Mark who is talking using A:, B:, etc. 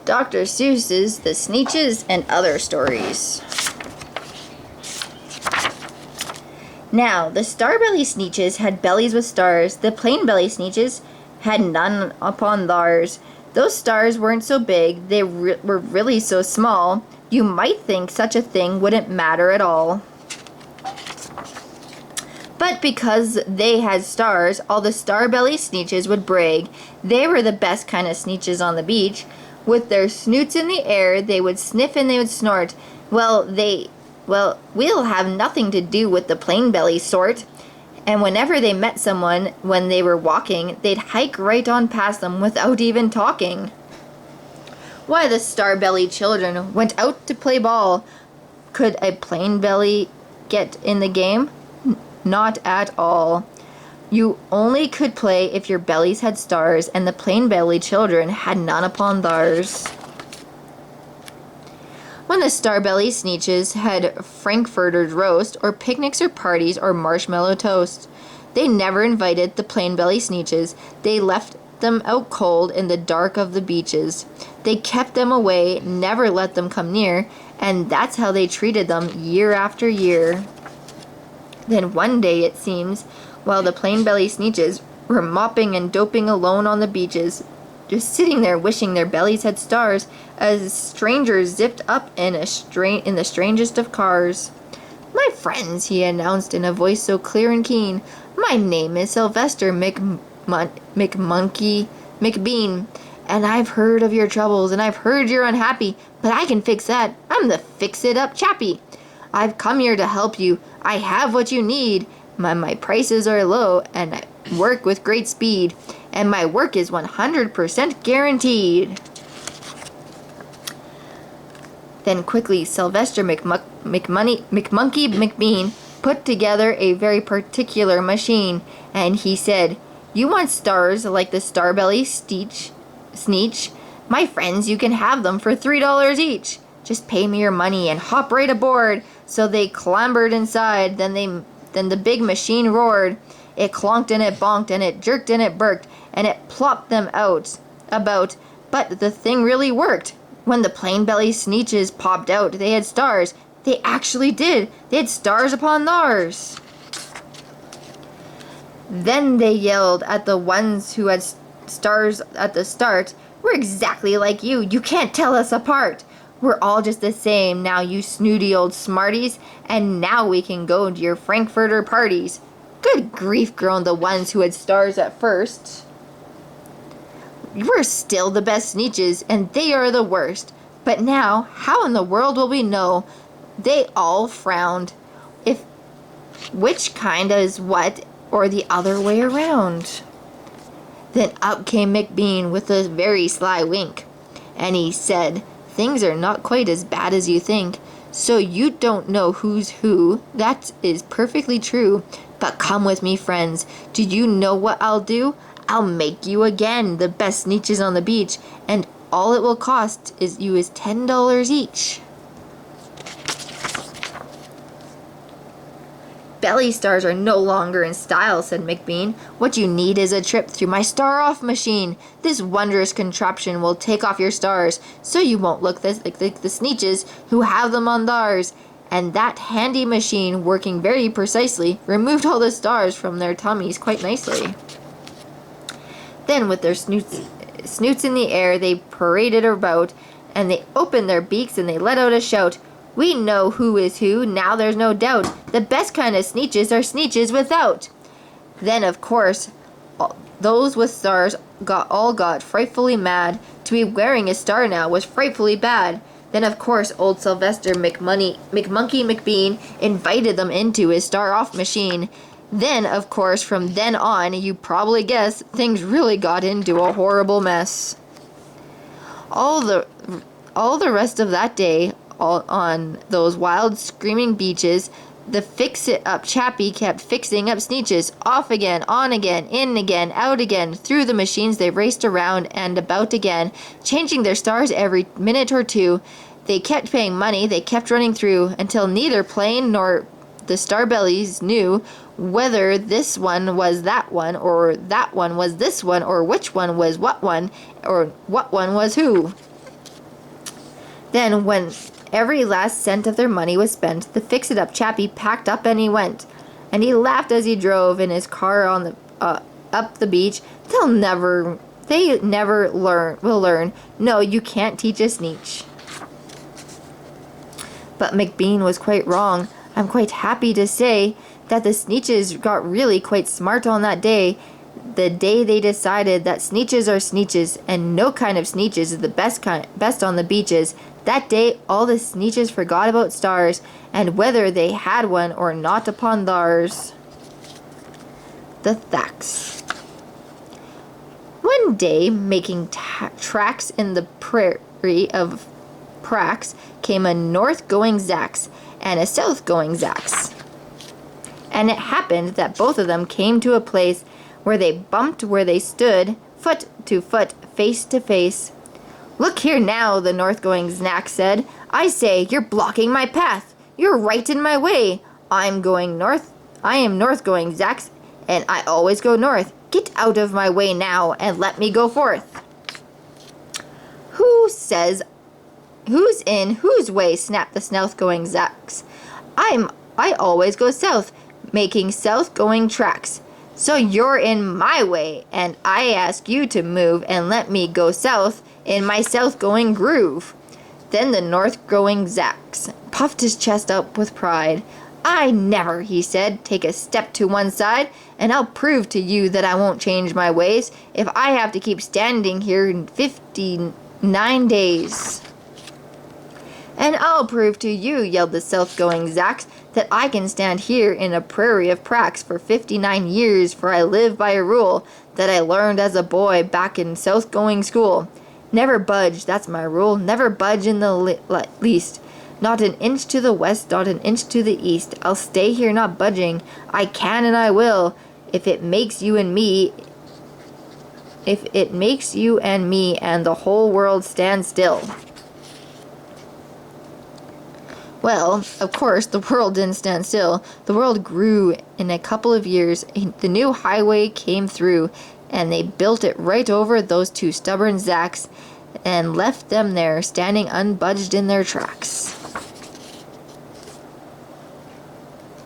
A: Dr. Seuss's The Sneetches and Other Stories. Now, the star-belly Sneetches had bellies with stars. The plain-belly Sneetches had none upon theirs. Those stars weren't so big, they were really so small, you might think such a thing wouldn't matter at all. But because they had stars, all the star-belly Sneetches would brag. They were the best kind of Sneetches on the beach. With their snoots in the air, they would sniff and they would snort. Well, we'll have nothing to do with the plain-belly sort. And whenever they met someone when they were walking, they'd hike right on past them without even talking. Why, the star-belly children went out to play ball. Could a plain-belly get in the game? Not at all. You only could play if your bellies had stars, and the plain-belly children had none upon theirs. When the star-belly Sneetches had frankfurter's roast, or picnics or parties, or marshmallow toast, they never invited the plain-belly Sneetches. They left them out cold in the dark of the beaches. They kept them away, never let them come near, and that's how they treated them year after year. Then one day, it seems, while the plain-belly Sneetches were mopping and doping alone on the beaches, just sitting there wishing their bellies had stars, a stranger zipped up in the strangest of cars. "My friends," he announced in a voice so clear and keen, "my name is Sylvester McBean, and I've heard of your troubles, and I've heard you're unhappy, but I can fix that. I'm the fix-it-up chappie. I've come here to help you. I have what you need. My prices are low, and I work with great speed, and my work is 100% guaranteed." Then quickly Sylvester McMonkey McBean put together a very particular machine, and he said, "You want stars like the star-belly Sneetch? My friends, you can have them for $3 each. Just pay me your money and hop right aboard." So they clambered inside. Then the big machine roared. It clonked and it bonked and it jerked and it burked and it plopped them about. But the thing really worked. When the plain-belly Sneetches popped out, they had stars. They actually did. They had stars upon theirs. Then they yelled at the ones who had stars at the start, "We're exactly like you. You can't tell us apart. We're all just the same now, you snooty old smarties, and now we can go to your frankfurter parties." "Good grief," groaned the ones who had stars at first. "We're still the best Sneetches, and they are the worst. But now, how in the world will we know?" They all frowned. "If which kind is what, or the other way around?" Then up came McBean with a very sly wink, and he said, "Things are not quite as bad as you think. So you don't know who's who. That is perfectly true. But come with me, friends. Do you know what I'll do? I'll make you again the best Sneetches on the beach, and all it will cost is $10 each." "Belly stars are no longer in style," said McBean. "What you need is a trip through my star-off machine. This wondrous contraption will take off your stars, so you won't look like the Sneetches who have them on theirs." And that handy machine, working very precisely, removed all the stars from their tummies quite nicely. Then, with their snoots in the air, they paraded about, and they opened their beaks and they let out a shout. "We know who is who, now there's no doubt. The best kind of Sneetches are Sneetches without." Then, of course, those with stars got frightfully mad. To be wearing a star now was frightfully bad. Then, of course, old Sylvester McMonkey McBean invited them into his star-off machine. Then, of course, from then on, you probably guess, things really got into a horrible mess. All the rest of that day, on those wild, screaming beaches, the fix-it-up chappie kept fixing up Sneetches. Off again, on again, in again, out again. Through the machines they raced around and about again, changing their stars every minute or two. They kept paying money, they kept running through, until neither plane nor the starbellies knew whether this one was that one, or that one was this one, or which one was what one, or what one was who. Then, when every last cent of their money was spent, the fix-it-up chappie packed up and he went. And he laughed as he drove in his car on the up the beach. They never will learn. No, you can't teach a Sneetch. But McBean was quite wrong. I'm quite happy to say that the Sneetches got really quite smart on that day. The day they decided that Sneetches are Sneetches and no kind of Sneetches is the best on the beaches. That day all the Sneetches forgot about stars and whether they had one or not upon theirs. The Thacks. One day, making tracks in the prairie of Prax, came a north-going Zax and a south-going Zax. And it happened that both of them came to a place where they bumped where they stood, foot to foot, face to face. Look here now, the north-going Zax said. I say, you're blocking my path. You're right in my way. I am north-going Zax, and I always go north. Get out of my way now, and let me go forth. Who's in whose way? Snapped the south-going Zax. I always go south, making south-going tracks. So you're in my way, and I ask you to move and let me go south in my south-going groove. Then the north-going Zax puffed his chest up with pride. I never, he said, take a step to one side, and I'll prove to you that I won't change my ways if I have to keep standing here in 59 days. And I'll prove to you, yelled the south-going Zax, that I can stand here in a prairie of Prax for 59 years, for I live by a rule that I learned as a boy back in south-going school. Never budge, that's my rule, never budge in the least. Not an inch to the west, not an inch to the east. I'll stay here not budging. I can and I will, if it makes you and me and the whole world stand still. Well, of course, the world didn't stand still. The world grew in a couple of years. The new highway came through, and they built it right over those two stubborn Zax and left them there, standing unbudged in their tracks.